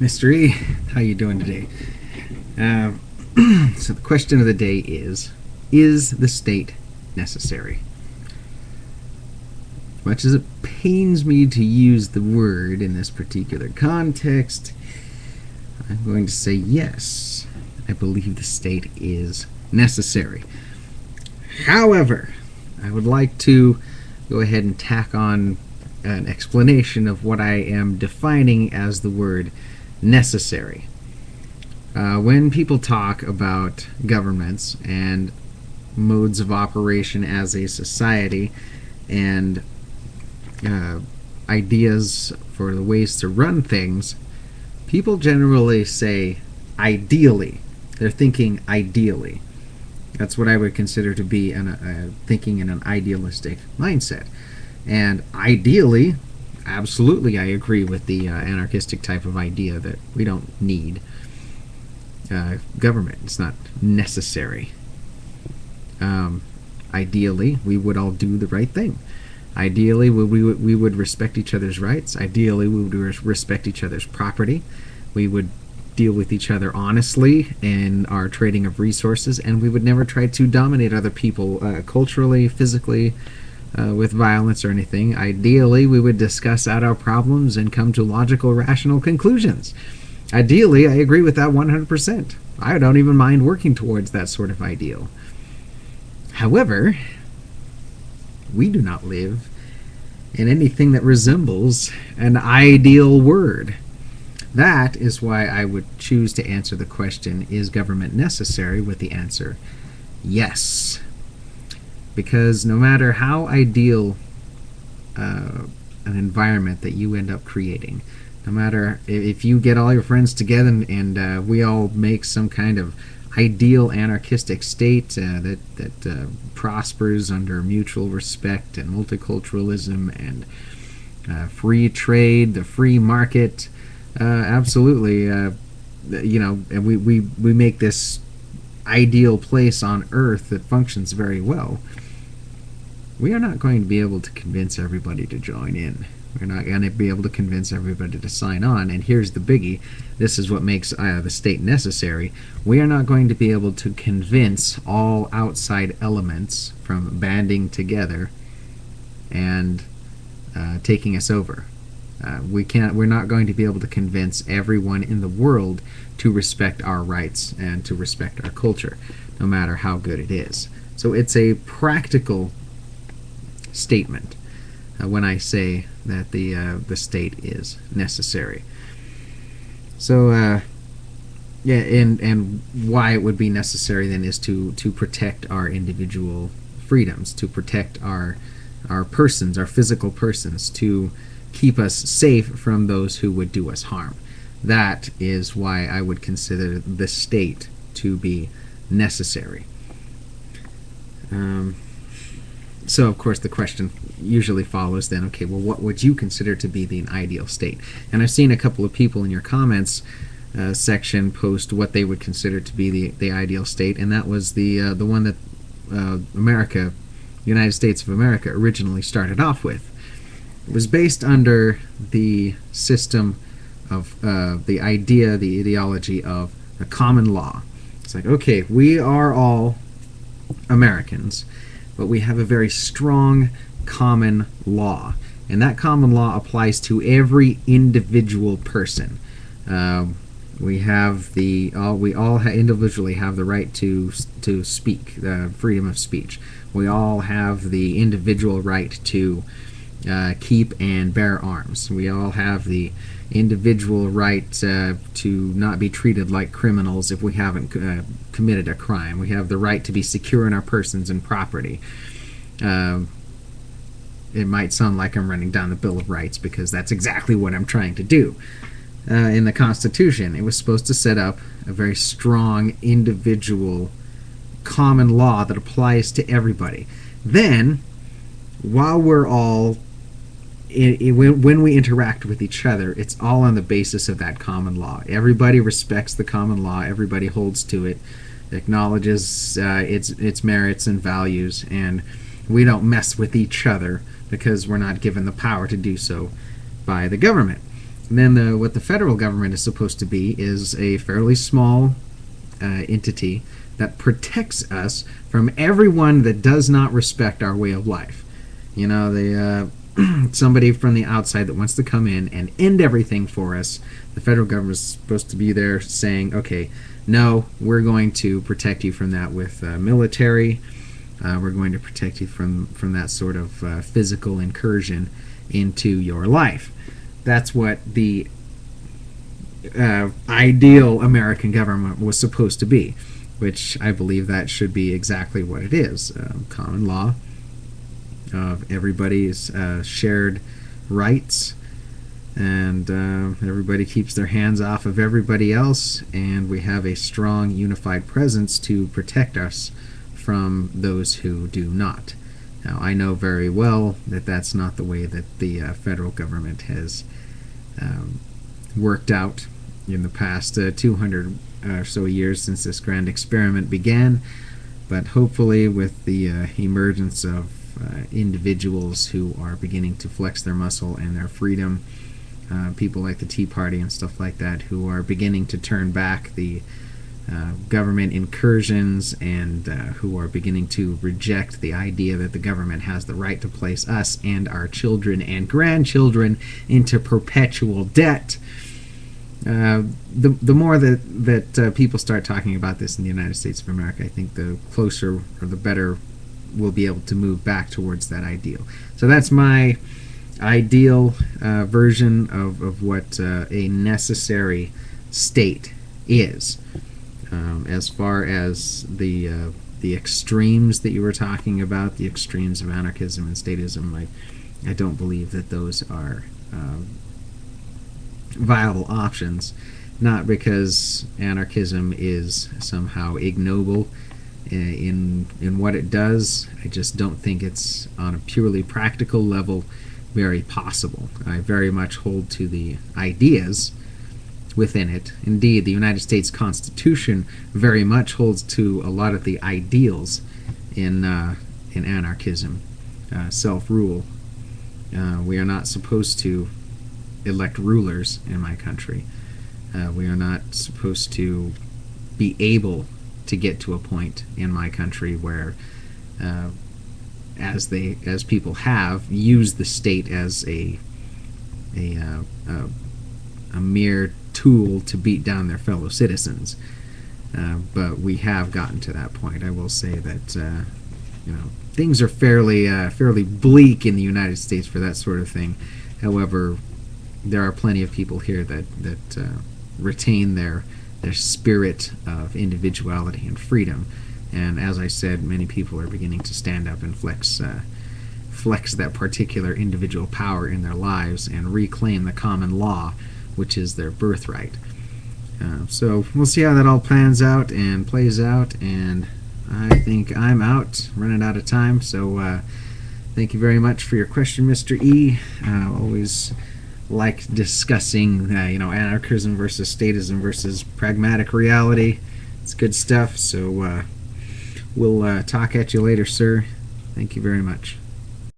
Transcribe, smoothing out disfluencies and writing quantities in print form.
Mr. E, how you doing today? Uh, so the question of the day is the state necessary? Much as it pains me to use the word in this particular context, I'm going to say yes. I believe the state is necessary. However, I would like to go ahead and tack on an explanation of what I am defining as the word necessary. When people talk about governments and modes of operation as a society and ideas for the ways to run things, people generally say ideally. They're thinking ideally. That's what I would consider to be thinking in an idealistic mindset. And ideally, absolutely, I agree with the anarchistic type of idea that we don't need government. It's not necessary. Ideally, we would all do the right thing. Ideally, we would respect each other's rights. Ideally, we would respect each other's property. We would deal with each other honestly in our trading of resources, and we would never try to dominate other people culturally, physically, with violence or anything. Ideally, we would discuss out our problems and come to logical, rational conclusions. Ideally, I agree with that 100%. I don't even mind working towards that sort of ideal. However, we do not live in anything that resembles an ideal word. That is why I would choose to answer the question, is government necessary, with the answer, yes. Because no matter how ideal an environment that you end up creating, no matter if you get all your friends together and we all make some kind of ideal anarchistic state that prospers under mutual respect and multiculturalism and free trade, the free market, absolutely, and we make this ideal place on Earth that functions very well. We are not going to be able to convince everybody to join in. We're not going to be able to convince everybody to sign on. And here's the biggie. This is what makes the state necessary. We are not going to be able to convince all outside elements from banding together and taking us over. We're not going to be able to convince everyone in the world to respect our rights and to respect our culture, no matter how good it is. So it's a practical statement when I say that the state is necessary. So yeah, and why it would be necessary then is to protect our individual freedoms, to protect our persons, our physical persons, to keep us safe from those who would do us harm. That is why I would consider the state to be necessary. So, of course, the question usually follows then, okay, well, what would you consider to be the ideal state? And I've seen a couple of people in your comments section post what they would consider to be the ideal state, and that was the one that America, United States of America, originally started off with. It was based under the system of the ideology of the common law. It's like, okay, we are all Americans, but we have a very strong common law, and that common law applies to every individual person. We all individually have the right to speak, the freedom of speech. We all have the individual right to keep and bear arms. We all have the individual right to not be treated like criminals if we haven't committed a crime. We have the right to be secure in our persons and property. It might sound like I'm running down the Bill of Rights because that's exactly what I'm trying to do. In the Constitution, it was supposed to set up a very strong individual common law that applies to everybody. Then, while we're all when we interact with each other, it's all on the basis of that common law. Everybody respects the common law. Everybody holds to it, acknowledges its merits and values, and we don't mess with each other because we're not given the power to do so by the government. And then what the federal government is supposed to be is a fairly small entity that protects us from everyone that does not respect our way of life. You know, somebody from the outside that wants to come in and end everything for us. The federal government is supposed to be there saying, okay, no, we're going to protect you from that with military. We're going to protect you from that sort of physical incursion into your life. That's what the ideal American government was supposed to be, which I believe that should be exactly what it is. Common law of everybody's shared rights, and everybody keeps their hands off of everybody else, and we have a strong unified presence to protect us from those who do not. Now, I know very well that that's not the way that the federal government has worked out in the past 200 or so years since this grand experiment began, but hopefully with the emergence of individuals who are beginning to flex their muscle and their freedom, people like the Tea Party and stuff like that, who are beginning to turn back the government incursions, and who are beginning to reject the idea that the government has the right to place us and our children and grandchildren into perpetual debt. The more that people start talking about this in the United States of America, I think the closer or the better we'll be able to move back towards that ideal. So that's my ideal version of what a necessary state is. As far as the extremes that you were talking about, the extremes of anarchism and statism, I don't believe that those are viable options. Not because anarchism is somehow ignoble in what it does. I just don't think it's on a purely practical level very possible. I very much hold to the ideas within it. Indeed, the United States Constitution very much holds to a lot of the ideals in anarchism, self-rule. We are not supposed to elect rulers in my country. We are not supposed to be able to get to a point in my country where, as people have, used the state as a mere tool to beat down their fellow citizens. But we have gotten to that point. I will say that things are fairly bleak in the United States for that sort of thing. However, there are plenty of people here that retain their spirit of individuality and freedom. And as I said, many people are beginning to stand up and flex that particular individual power in their lives and reclaim the common law, which is their birthright. So we'll see how that all plans out and plays out, and I think I'm running out of time. So thank you very much for your question, Mr. E. Always like discussing anarchism versus statism versus pragmatic reality. It's good stuff. So we'll talk at you later, sir. Thank you very much.